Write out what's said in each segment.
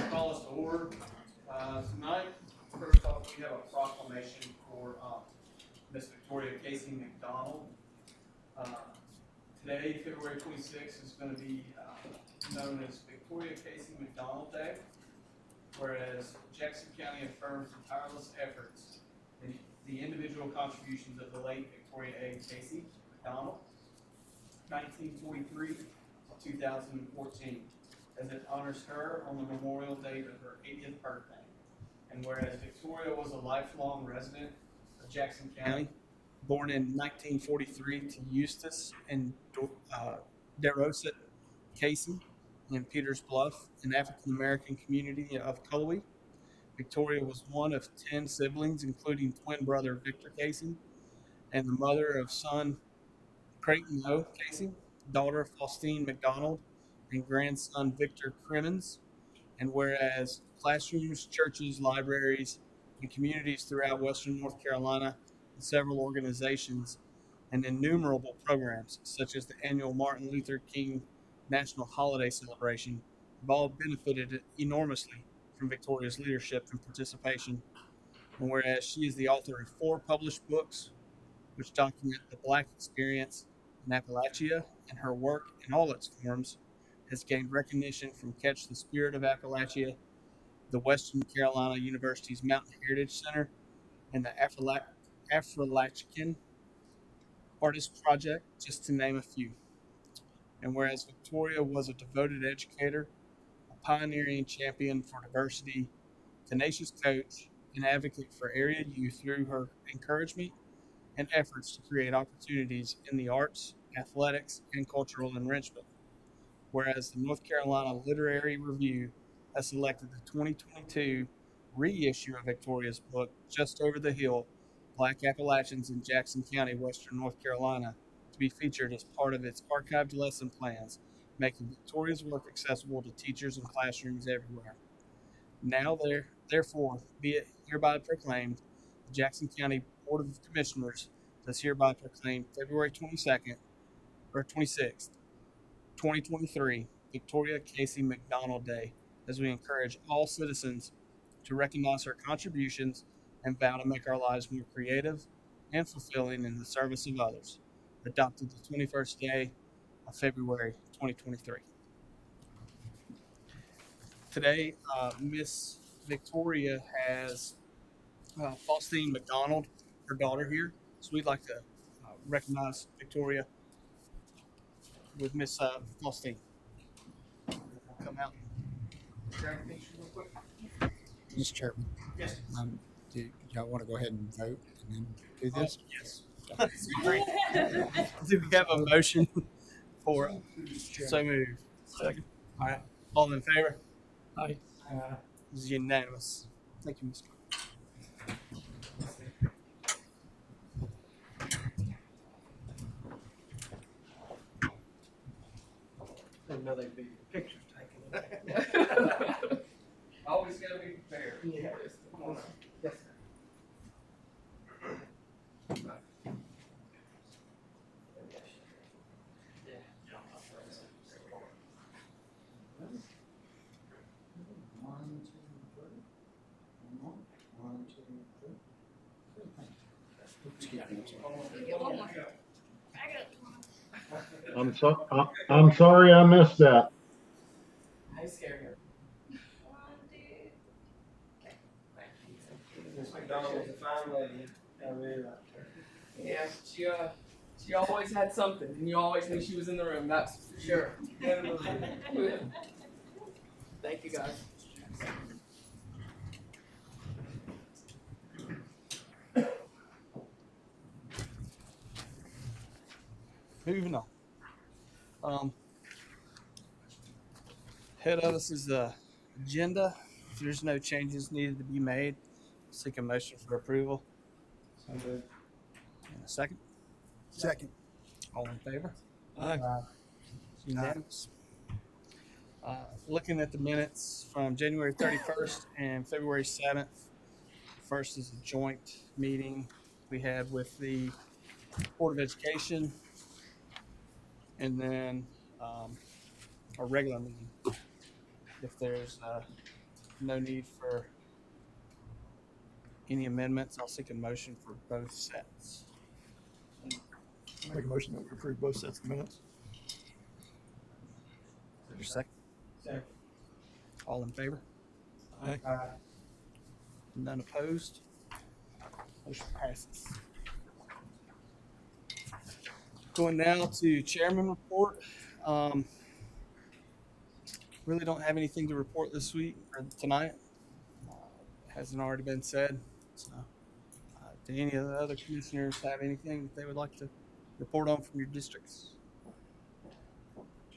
call us to order. Tonight, first off, we have a proclamation for Miss Victoria Casey McDonald. Today, February 26th, is going to be known as Victoria Casey McDonald Day, whereas Jackson County affirms the tireless efforts and the individual contributions of the late Victoria A. Casey McDonald, 1943 to 2014, as it honors her on the memorial date of her 80th birthday. And whereas Victoria was a lifelong resident of Jackson County, born in 1943 to Eustis and DeRosa Casey in Peters Bluff, an African-American community of Cullowhee, Victoria was one of 10 siblings, including twin brother Victor Casey, and the mother of son Creighton O. Casey, daughter Faustine McDonald, and grandson Victor Crimmins. And whereas classrooms, churches, libraries, and communities throughout Western North Carolina, and several organizations, and innumerable programs, such as the annual Martin Luther King National Holiday Celebration, have all benefited enormously from Victoria's leadership and participation. And whereas she is the author of 4 published books, which document the Black experience in Appalachia, and her work in all its forms has gained recognition from Catch the Spirit of Appalachia, the Western Carolina University's Mountain Heritage Center, and the Appalachian Artist Project, just to name a few. And whereas Victoria was a devoted educator, a pioneering champion for diversity, tenacious coach, and advocate for area youth through her encouragement and efforts to create opportunities in the arts, athletics, and cultural enrichment. Whereas the North Carolina Literary Review has selected the 2022 reissue of Victoria's book, Just Over the Hill, Black Appalachians in Jackson County, Western North Carolina, to be featured as part of its archived lesson plans, making Victoria's work accessible to teachers and classrooms everywhere. Now, therefore, be it hereby proclaimed, the Jackson County Board of Commissioners does hereby proclaim February 22nd or 26th, 2023, Victoria Casey McDonald Day, as we encourage all citizens to recognize her contributions and vow to make our lives more creative and fulfilling in the service of others. Adopted the 21st day of February 2023. Today, Miss Victoria has Faustine McDonald, her daughter, here. So we'd like to recognize Victoria with Miss Faustine. We'll come out and grab a picture real quick. Mr. Chairman, Yes. do y'all want to go ahead and vote and then do this? Yes. Do we have a motion for so moved? Second. All right. All in favor? Aye. This is unanimous. Thank you, Mr. I didn't know they'd be pictures taken. Always got to be prepared. Yeah. Yes, sir. I'm sorry I missed that. I scared her. Miss McDonald was a fine lady. I really liked her. Yeah, she always had something, and you always knew she was in the room. That's for sure. Thank you, guys. Moving on. Ahead of us is the agenda. If there's no changes needed to be made, seek a motion for approval. So moved. And a second? Second. All in favor? Aye. It's unanimous. Looking at the minutes from January 31st and February 7th. First is a joint meeting we had with the Board of Education, and then a regular meeting. If there's no need for any amendments. I'll seek a motion for both sets. Make a motion that we approve both sets of minutes. Is there a second? Second. All in favor? Aye. None opposed? Motion passes. Going now to chairman report. Really don't have anything to report this week or tonight. Hasn't already been said. So, do any of the other commissioners have anything that they would like to report on from your districts?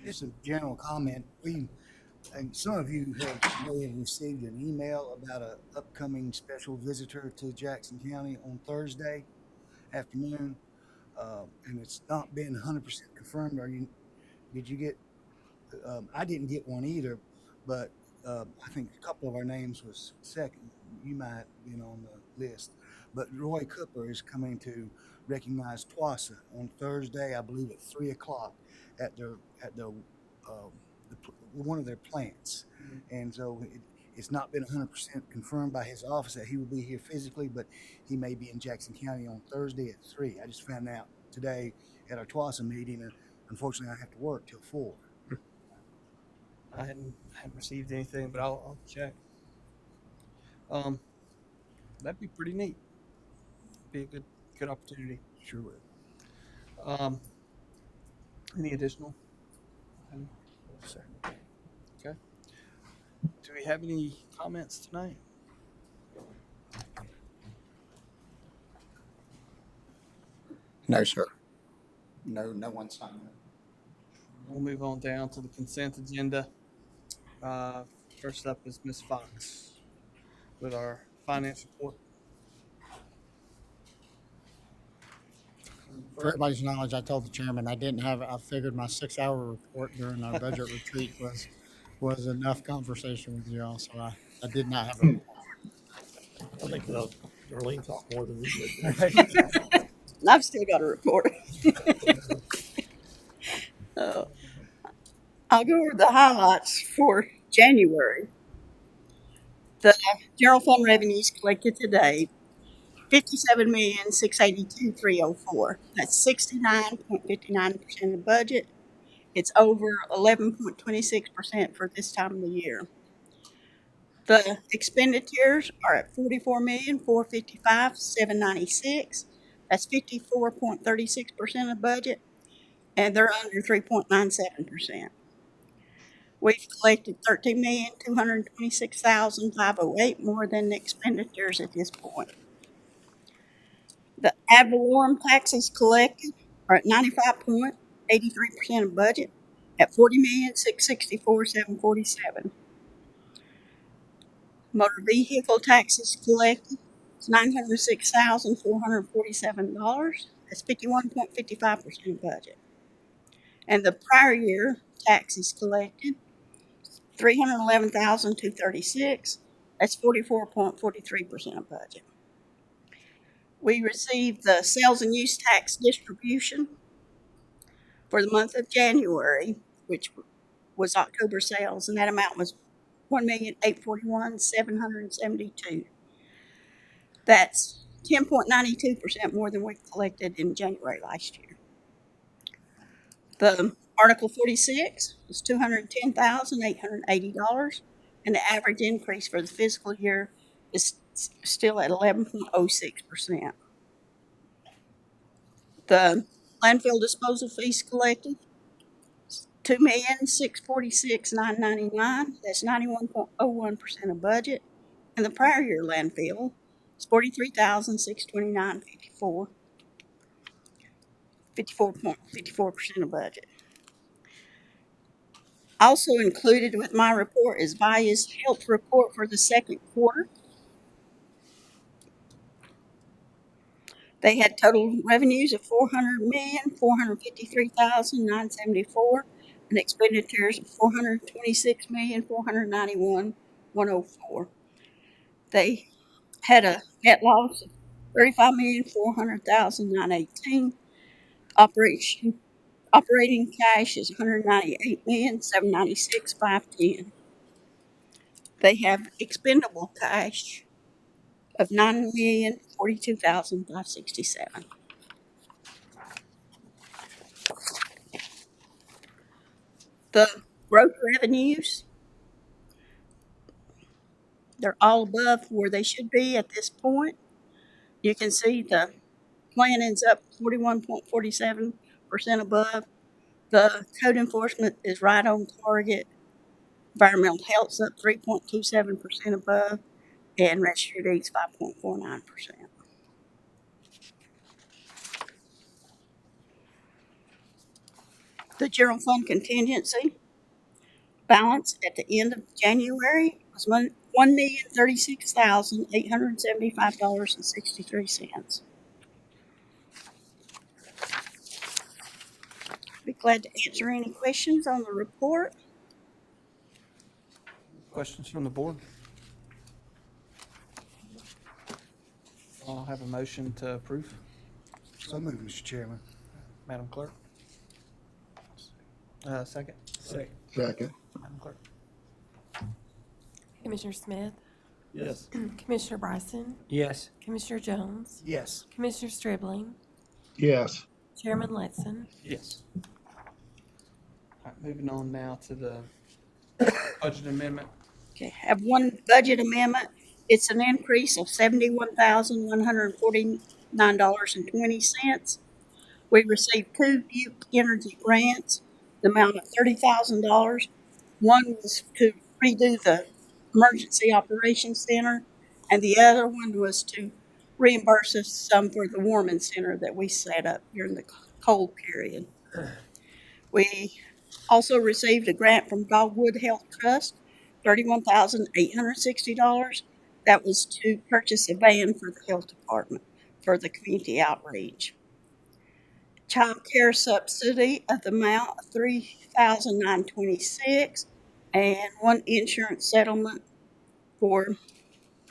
Just a general comment. And some of you may have received an email about an upcoming special visitor to Jackson County on Thursday afternoon, and it's not been 100% confirmed. Did you get? I didn't get one either, but I think a couple of our names was second. You might have been on the list, but Roy Cooper is coming to recognize Twassa on Thursday, I believe at 3:00 at one of their plants. And so it's not been 100% confirmed by his office that he will be here physically, but he may be in Jackson County on Thursday at 3. I just found out today at our Twassa meeting, and unfortunately I have to work till 4. I hadn't received anything, but I'll check. That'd be pretty neat. Be a good opportunity. Sure would. Any additional? Sir. Okay. Do we have any comments tonight? No, sir. No one signed up. We'll move on down to the consent agenda. First up is Ms. Fox with our finance report. For everybody's knowledge, I told the chairman I figured my 6-hour report during our budget retreat was enough conversation with you all, so I did not have a report. I think Darlene talked more than we did. I've still got a report. I'll go over the highlights for January. The general fund revenues collected today, $57,682,304. That's 69.59% of the budget. It's over 11.26% for this time of the year. The expenditures are at $44,455,796. That's 54.36% of budget, and they're under 3.97%. We've collected $13,226,508 more than the expenditures at this point. The ad valorem taxes collected are at 95.83% of budget at $40,664,747. Motor vehicle taxes collected is $906,447. That's 51.55% of budget. And the prior year taxes collected, $311,236. That's 44.43% of budget. We received the sales and use tax distribution for the month of January, which was October sales, and that amount was $1,841,772. That's 10.92% more than we collected in January last year. The Article 46 was $210,880, and the average increase for the fiscal year is still at 11.06%. The landfill disposal fees collected, $2,646,999. That's 91.01% of budget. And the prior year landfill is $43,629.54. 54.54% of budget. Also included with my report is Value's health report for the second quarter. They had total revenues of $400,453,974 and expenditures of $426,491,104. They had a net loss of $35,400,918. Operating cash is $198,796,510. They have expendable cash of $9,042,567. The growth revenues, they're all above where they should be at this point. You can see the planning's up 41.47% above. The code enforcement is right on target. Environmental health's up 3.27% above, and registered deeds 5.49%. The general fund contingency balance at the end of January was $1,036,875.63. Be glad to answer any questions on the report. Questions from the board? I'll have a motion to approve. So moved, Mr. Chairman. Madam Clerk? Second? Second. Second. Madam Clerk? Commissioner Smith, Yes. Commissioner Bryson, Yes. Commissioner Jones, Yes. Commissioner Stribling, Yes. Chairman Letson. Yes. All right, moving on now to the budget amendment. Okay, have one budget amendment. It's an increase of $71,149.20. We received two Duke Energy grants, the amount of $30,000. One was to redo the Emergency Operations Center, and the other one was to reimburse us some for the warming center that we set up during the cold period. We also received a grant from Dogwood Health Trust, $31,860. That was to purchase a van for the health department for the community outreach. Child care subsidy of the amount of $3,926, and one insurance settlement for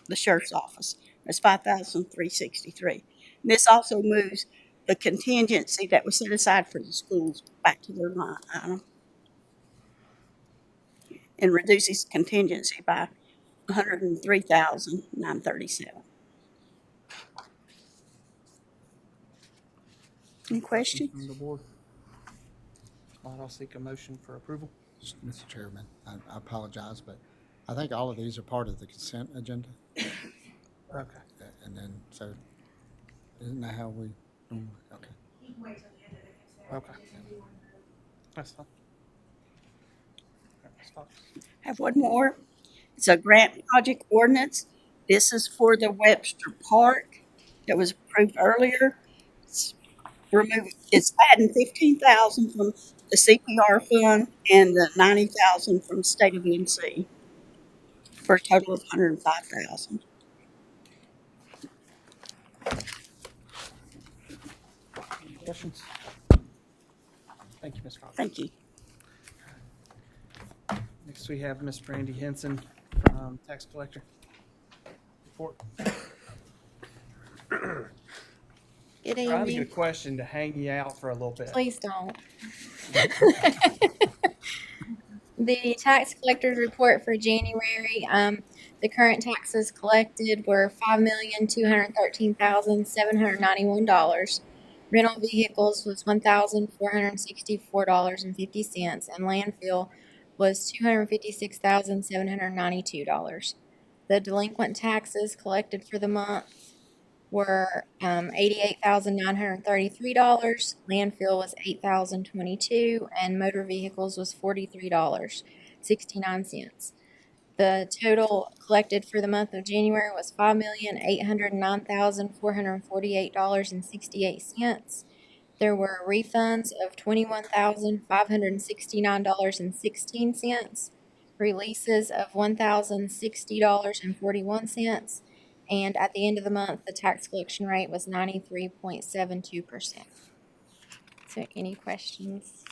the sheriff's office. That's $5,363. This also moves the contingency that was set aside for the schools back to their line item and reduces contingency by $103,937. Any questions? From the board? I'll seek a motion for approval. Mr. Chairman, I apologize, but I think all of these are part of the consent agenda. Okay. And then, so, isn't that how we, okay. Okay. That's fine. That's fine. I have one more. It's a grant project ordinance. This is for the Webster Park that was approved earlier. It's adding $15,000 from the CPR fund and the $90,000 from state of NC for a total of $105,000. Questions? Thank you, Ms. Crawford. Thank you. Next, we have Ms. Brandy Henson from Tax Collector. Report. Good Trying to get a evening. question to hang you out for a little bit. Please don't. The tax collector's report for January, the current taxes collected were $5,213,791. Rental vehicles was $1,464.50, and landfill was $256,792. The delinquent taxes collected for the month were $88,933. Landfill was $8,022, and motor vehicles was $43.69. The total collected for the month of January was $5,809,448.68. There were refunds of $21,569.16, releases of $1,060.41, and at the end of the month, the tax collection rate was 93.72%. So, any questions?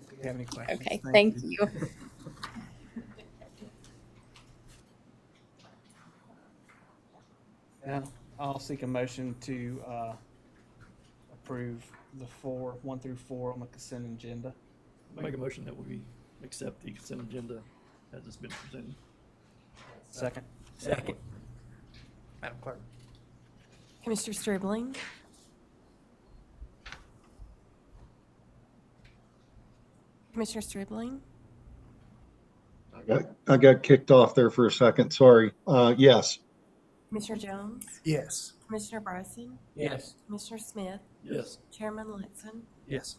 Do you have any questions? Okay, thank you. Now, I'll seek a motion to approve the 1 through 4 on the consent agenda. Make a motion that we accept the consent agenda as it's been presented. Second. Madam Clerk? Commissioner Stribling, Commissioner Stribling, I got kicked off there for a second. Sorry. Yes. Commissioner Jones, Yes. Commissioner Bryson, Yes. Commissioner Smith, Yes. Chairman Letson. Yes.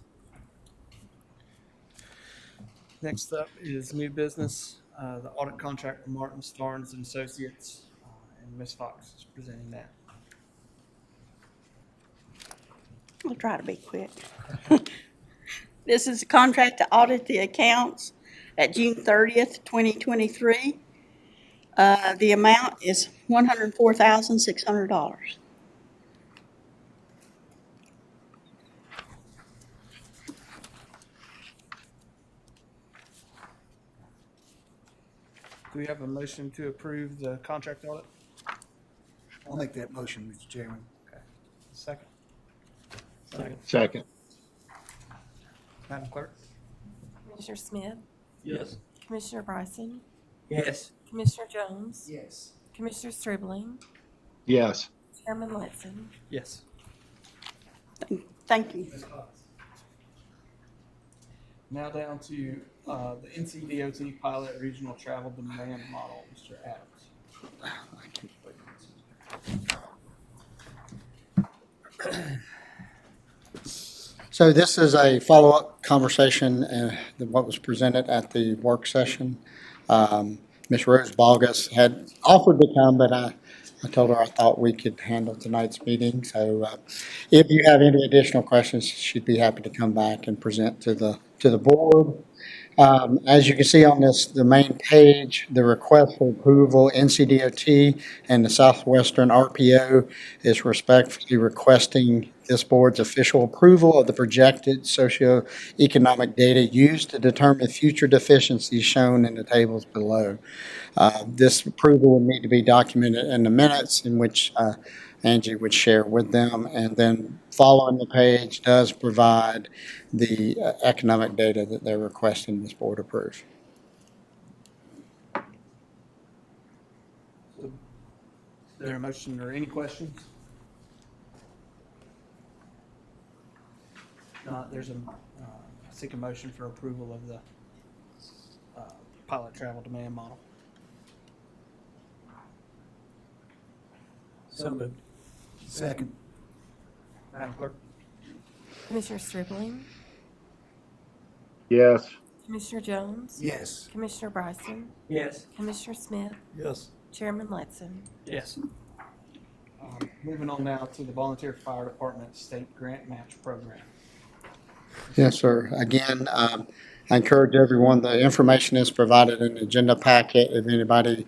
Next up is new business, the audit contract for Martin Starnes and Associates, and Ms. Fox is presenting that. I'll try to be quick. This is a contract to audit the accounts at June 30th, 2023. The amount is $104,600. Do we have a motion to approve the contract audit? I'll make that motion, Mr. Chairman. Second. Second. Madam Clerk? Commissioner Smith, Yes. Commissioner Bryson, Yes. Commissioner Jones, Yes. Commissioner Stribling, Yes. Chairman Letson. Yes. Thank you. Now down to the NCDOT pilot regional travel demand model, Mr. Adams. So this is a follow-up conversation than what was presented at the work session. Ms. Rose Bogus had offered to come, but I told her I thought we could handle tonight's meeting. So if you have any additional questions, she'd be happy to come back and present to the board. As you can see on the main page, the request for approval, NCDOT and the Southwestern RPO is respectfully requesting this board's official approval of the projected socioeconomic data used to determine future deficiencies shown in the tables below. This approval will need to be documented in the minutes, in which Angie would share with them, and then following the page does provide the economic data that they're requesting this board approve. Is there a motion or any questions? Not, there's I seek a motion for approval of the pilot travel demand model. So moved. Second. Madam Clerk? Commissioner Stribling, Yes. Commissioner Jones, Yes. Commissioner Bryson, Yes. Commissioner Smith, Yes. Chairman Letson. Yes. Moving on now to the Volunteer Fire Department State Grant Match Program. Yes, sir. Again, I encourage everyone, the information is provided in the agenda packet. If anybody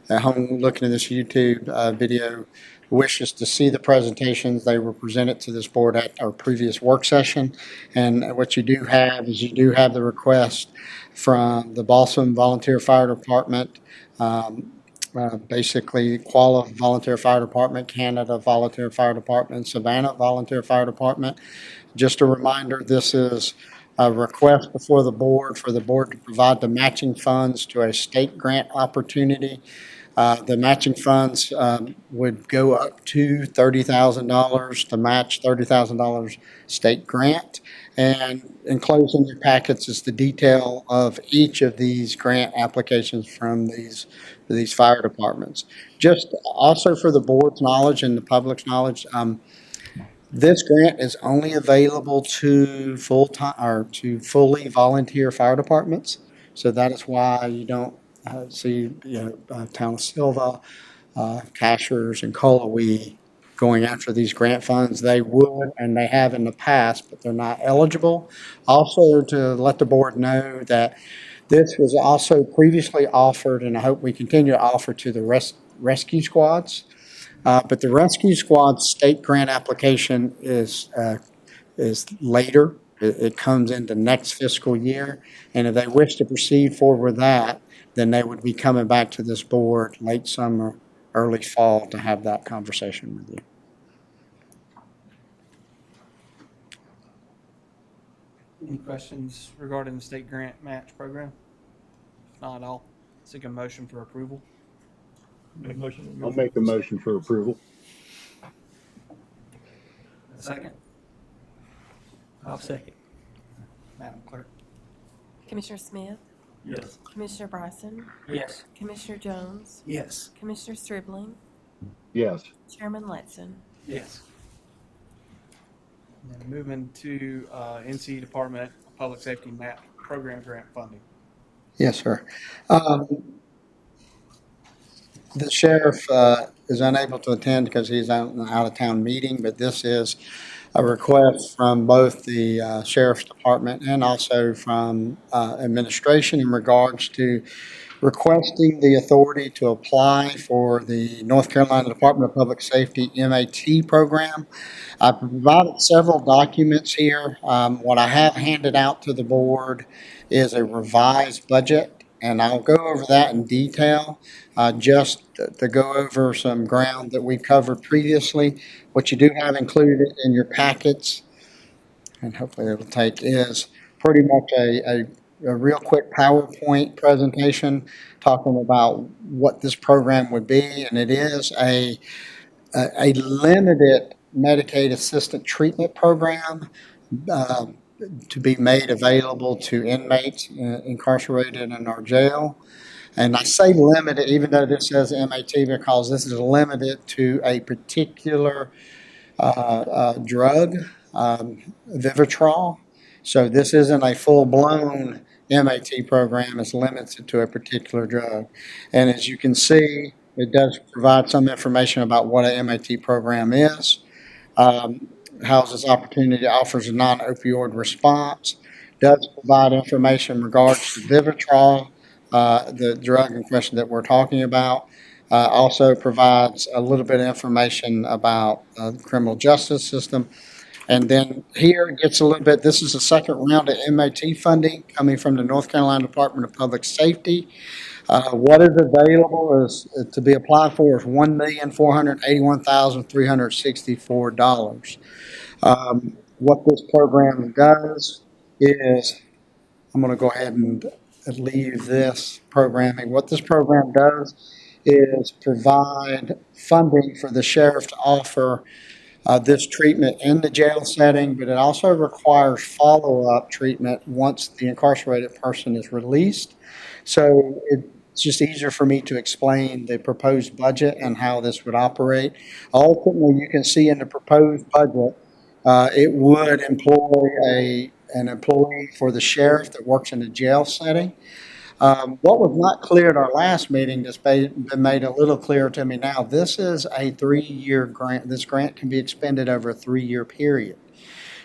at home looking at this YouTube video wishes to see the presentations, they were presented to this board at our previous work session. And what you do have is you do have the request from the Balsam Volunteer Fire Department, basically Quala Volunteer Fire Department, Canada Volunteer Fire Department, Savannah Volunteer Fire Department. Just a reminder, this is a request before the board for the board to provide the matching funds to a state grant opportunity. The matching funds would go up to $30,000 to match $30,000 state grant. And enclosed in your packets is the detail of each of these grant applications from these fire departments. Just also for the board's knowledge and the public's knowledge, this grant is only available to full-time or to fully volunteer fire departments. So that is why you don't see, Town of Silva, Cashers, and Colowee going after these grant funds. They would, and they have in the past, but they're not eligible. Also, to let the board know that this was also previously offered, and I hope we continue to offer to the rescue squads. But the rescue squad state grant application is later. It comes into next fiscal year, and if they wish to proceed forward with that, then they would be coming back to this board late summer, early fall to have that conversation with you. Any questions regarding the state grant match program? If not, I'll seek a motion for approval. Make a motion. I'll make a motion for approval. A second? I'll second. Madam Clerk? Commissioner Smith, Yes. Commissioner Bryson, Yes. Commissioner Jones, Yes. Commissioner Stribling, Yes. Chairman Letson. Yes. And then moving to NC Department of Public Safety MAT Program grant funding. Yes, sir. The sheriff is unable to attend because he's on an out-of-town meeting, but this is a request from both the sheriff's department and also from administration in regards to requesting the authority to apply for the North Carolina Department of Public Safety MAT program. I provided several documents here. What I have handed out to the board is a revised budget, and I'll go over that in detail, just to go over some ground that we've covered previously. What you do have included in your packets, and hopefully it'll take, is pretty much a real quick PowerPoint presentation talking about what this program would be, and it is a limited Medicaid assistant treatment program to be made available to inmates incarcerated in our jail. And I say limited, even though this says MAT, because this is limited to a particular drug, Vivitrol. So this isn't a full-blown MAT program. It's limited to a particular drug. And as you can see, it does provide some information about what a MAT program is. Houses opportunity, offers a non-opioid response, does provide information in regards to Vivitrol, the drug in question that we're talking about. Also provides a little bit of information about the criminal justice system. And then here it gets a little bit, this is the second round of MAT funding coming from the North Carolina Department of Public Safety. What is available is to be applied for is $1,481,364. What this program does is, I'm going to go ahead and leave this programming. What this program does is provide funding for the sheriff to offer this treatment in the jail setting, but it also requires follow-up treatment once the incarcerated person is released. So it's just easier for me to explain the proposed budget and how this would operate. Ultimately, you can see in the proposed budget, it would employ an employee for the sheriff that works in the jail setting. What was not clear at our last meeting that's been made a little clearer to me now, this is a 3-year grant. This grant can be expended over a 3-year period.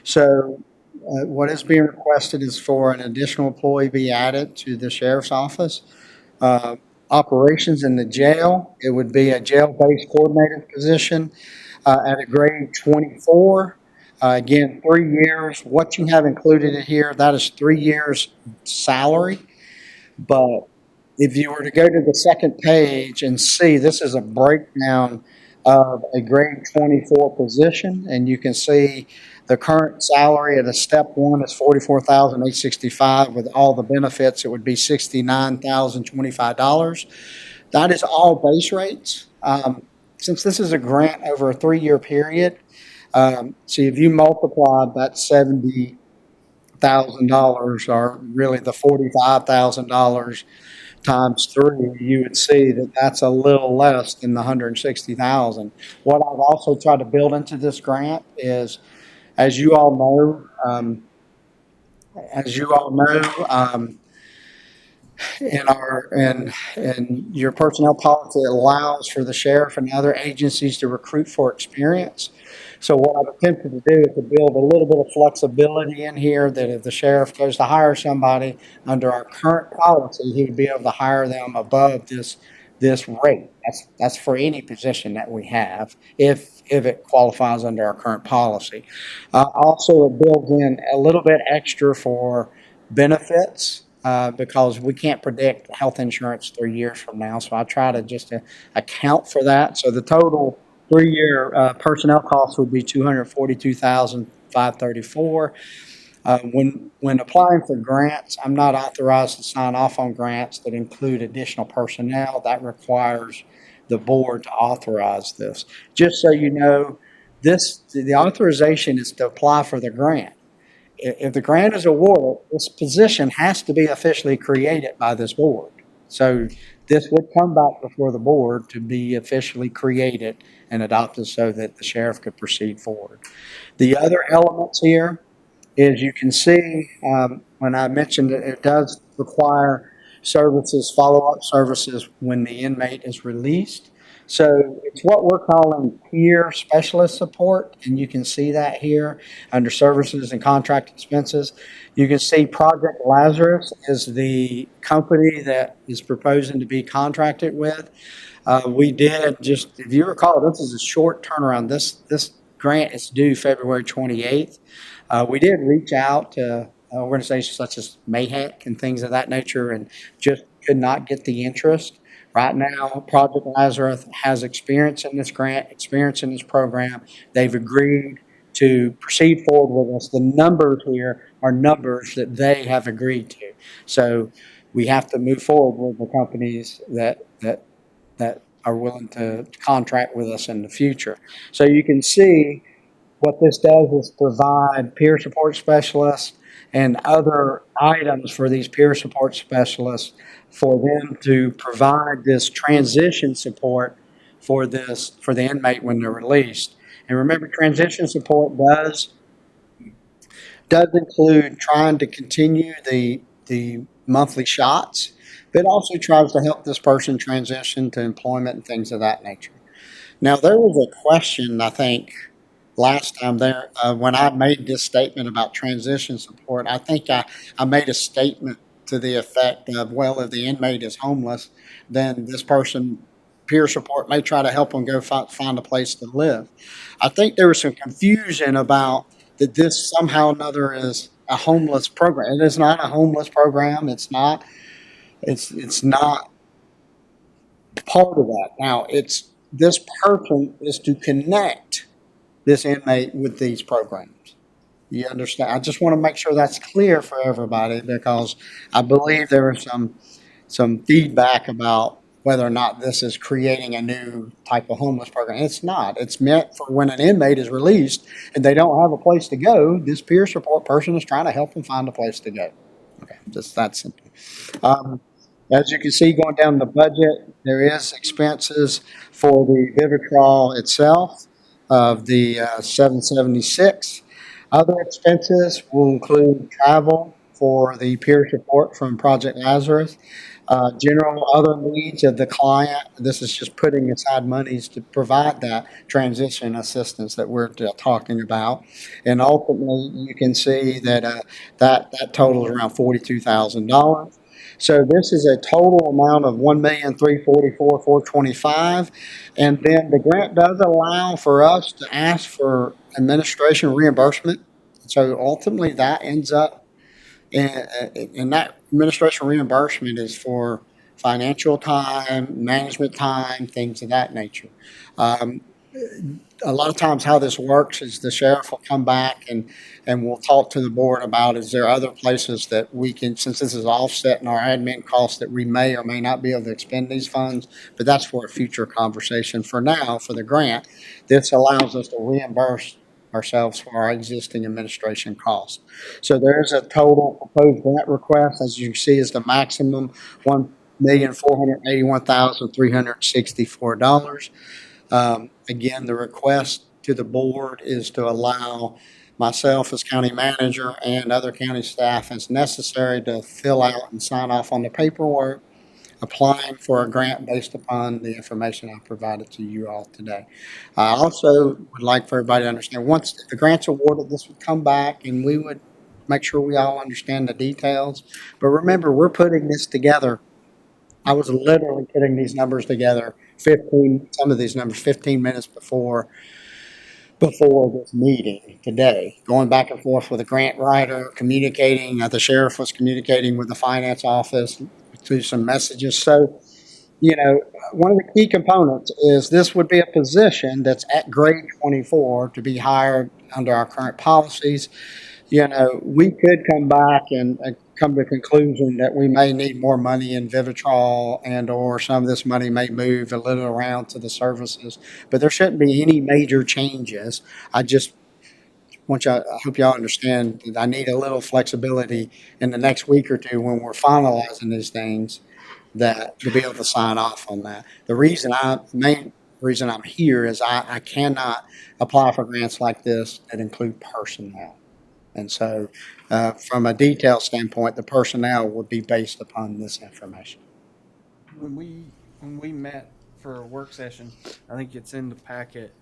So what is being requested is for an additional employee be added to the sheriff's office. Operations in the jail, it would be a jail-based coordinator position at a grade 24. Again, 3 years. What you have included in here, that is 3 years salary. But if you were to go to the second page and see, this is a breakdown of a grade 24 position, and you can see the current salary at a step one is $44,865. With all the benefits, it would be $69,025. That is all base rates. Since this is a grant over a 3-year period, so if you multiply that $70,000 or really the $45,000 times 3, you would see that that's a little less than the $160,000. What I've also tried to build into this grant is, as you all know, in your personnel policy, it allows for the sheriff and other agencies to recruit for experience. So what I've attempted to do is to build a little bit of flexibility in here that if the sheriff goes to hire somebody under our current policy, he would be able to hire them above this rate. That's for any position that we have if it qualifies under our current policy. Also, it builds in a little bit extra for benefits because we can't predict health insurance 3 years from now. So I try to just account for that. So the total 3-year personnel costs would be $242,534. When applying for grants, I'm not authorized to sign off on grants that include additional personnel. That requires the board to authorize this. Just so you know, the authorization is to apply for the grant. If the grant is awarded, this position has to be officially created by this board. So this would come back before the board to be officially created and adopted so that the sheriff could proceed forward. The other elements here is you can see when I mentioned that it does require services, follow-up services when the inmate is released. So it's what we're calling peer specialist support, and you can see that here under services and contract expenses. You can see Project Lazarus is the company that is proposing to be contracted with. We did just, if you recall, this is a short turnaround. This grant is due February 28th. We did reach out to organizations such as MAHEC and things of that nature and just could not get the interest. Right now, Project Lazarus has experience in this grant, experience in this program. They've agreed to proceed forward with us. The numbers here are numbers that they have agreed to. So we have to move forward with the companies that are willing to contract with us in the future. So you can see what this does is provide peer support specialists and other items for these peer support specialists for them to provide this transition support for the inmate when they're released. And remember, transition support does include trying to continue the monthly shots, but it also tries to help this person transition to employment and things of that nature. Now, there was a question, I think, last time there, when I made this statement about transition support, I think I made a statement to the effect of, well, if the inmate is homeless, then this person, peer support, may try to help them go find a place to live. I think there was some confusion about that this somehow or another is a homeless program. It is not a homeless program. It's not part of that. Now, this person is to connect this inmate with these programs. You understand? I just want to make sure that's clear for everybody because I believe there was some feedback about whether or not this is creating a new type of homeless program. It's not. It's meant for when an inmate is released and they don't have a place to go, this peer support person is trying to help them find a place to go. Okay, just that simple. As you can see, going down the budget, there is expenses for the Vivitrol itself of the 776. Other expenses will include travel for the peer support from Project Lazarus, general other needs of the client. This is just putting aside monies to provide that transition assistance that we're talking about. And ultimately, you can see that that totals around $42,000. So this is a total amount of $1,344,425, and then the grant does allow for us to ask for administration reimbursement. So ultimately, that ends up, and that administration reimbursement is for financial time, management time, things of that nature. A lot of times how this works is the sheriff will come back and we'll talk to the board about, is there other places that we can, since this is offsetting our admin costs, that we may or may not be able to expend these funds, but that's for a future conversation. For now, for the grant, this allows us to reimburse ourselves for our existing administration costs. So there is a total proposed grant request, as you can see, is the maximum $1,481,364. Again, the request to the board is to allow myself as county manager and other county staff as necessary to fill out and sign off on the paperwork, applying for a grant based upon the information I provided to you all today. I also would like for everybody to understand, once the grant's awarded, this would come back and we would make sure we all understand the details. But remember, we're putting this together. I was literally putting these numbers together 15 minutes before this meeting today, going back and forth with the grant writer, communicating, the sheriff was communicating with the finance office through some messages. So, one of the key components is this would be a position that's at grade 24 to be hired under our current policies. We could come back and come to the conclusion that we may need more money in Vivitrol and or some of this money may move a little around to the services, but there shouldn't be any major changes. I just I hope y'all understand that I need a little flexibility in the next week or two when we're finalizing these things that to be able to sign off on that. Main reason I'm here is I cannot apply for grants like this that include personnel. And so, from a detail standpoint, the personnel would be based upon this information. When we met for a work session, I think it's in the packet.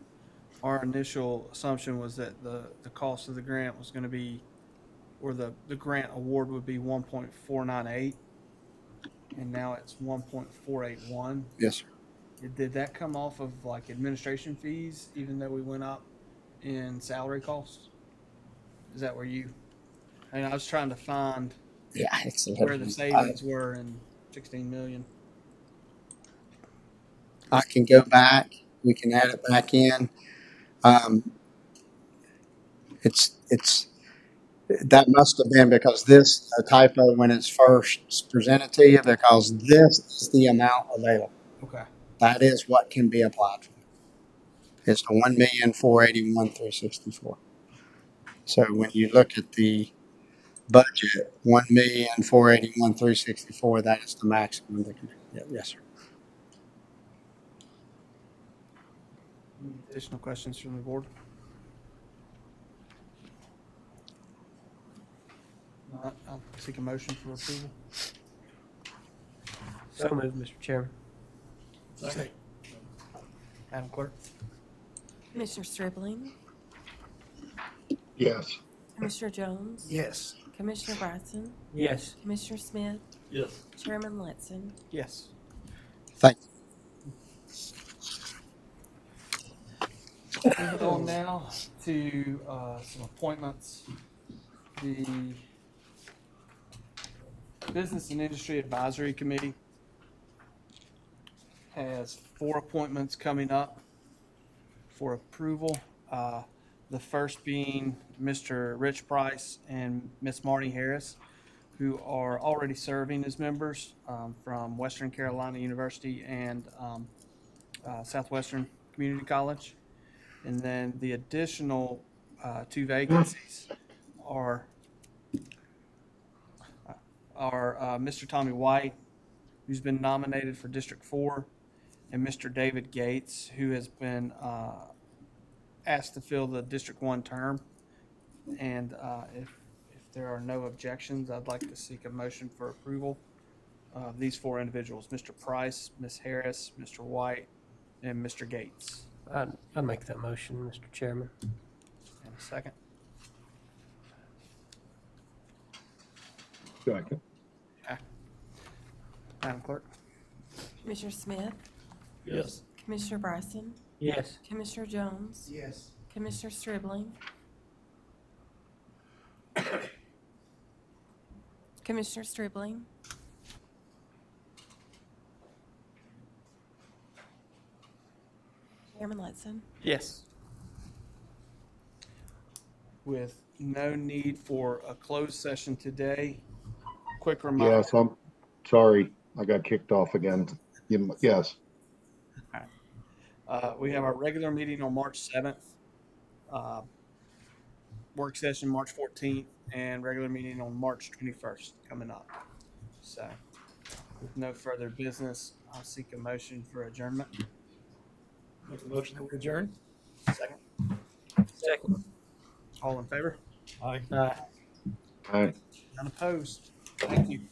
Our initial assumption was that the cost of the grant was going to be, or the grant award would be 1.498, and now it's 1.481. Yes, sir. Did that come off of like administration fees, even though we went up in salary costs? Is that where you? I was trying to find Yeah, it's a where the savings were in 16 million. I can go back. We can add it back in. That must have been because this a typo when it's first presented to you because this is the amount available. Okay. That is what can be applied for. It's the 1,481,364. So when you look at the budget, 1,481,364, that is the maximum that can be. Yeah, yes, sir. Additional questions from the board? I'll seek a motion for approval. So moved, Mr. Chairman. Second. Madam Clerk? Commissioner Stribling, Yes. Commissioner Jones, Yes. Commissioner Bryson, Yes. Commissioner Smith, Yes. Chairman Letson. Yes. Thank you. Moving on now to some appointments. The Business and Industry Advisory Committee has 4 appointments coming up for approval. The first being Mr. Rich Price and Miss Marty Harris, who are already serving as members from Western Carolina University and Southwestern Community College. And then the additional 2 vacancies are Mr. Tommy White, who's been nominated for District 4, and Mr. David Gates, who has been asked to fill the District 1 term. And if there are no objections, I'd like to seek a motion for approval of these 4 individuals: Mr. Price, Ms. Harris, Mr. White, and Mr. Gates. I'd make that motion, Mr. Chairman. And a second. Second. Madam Clerk? Commissioner Smith, Yes. Commissioner Bryson, Yes. Commissioner Jones, Yes. Commissioner Stribling, Commissioner Stribling, Chairman Letson. Yes. With no need for a closed session today, quick reminder. Yes, I'm sorry. I got kicked off again. Yes. We have our regular meeting on March 7th, work session March 14th, and regular meeting on March 21st coming up. So, with no further business, I'll seek a motion for adjournment. Make a motion to adjourn. Second. Second. All in favor? Aye. Aye. None opposed? Thank you.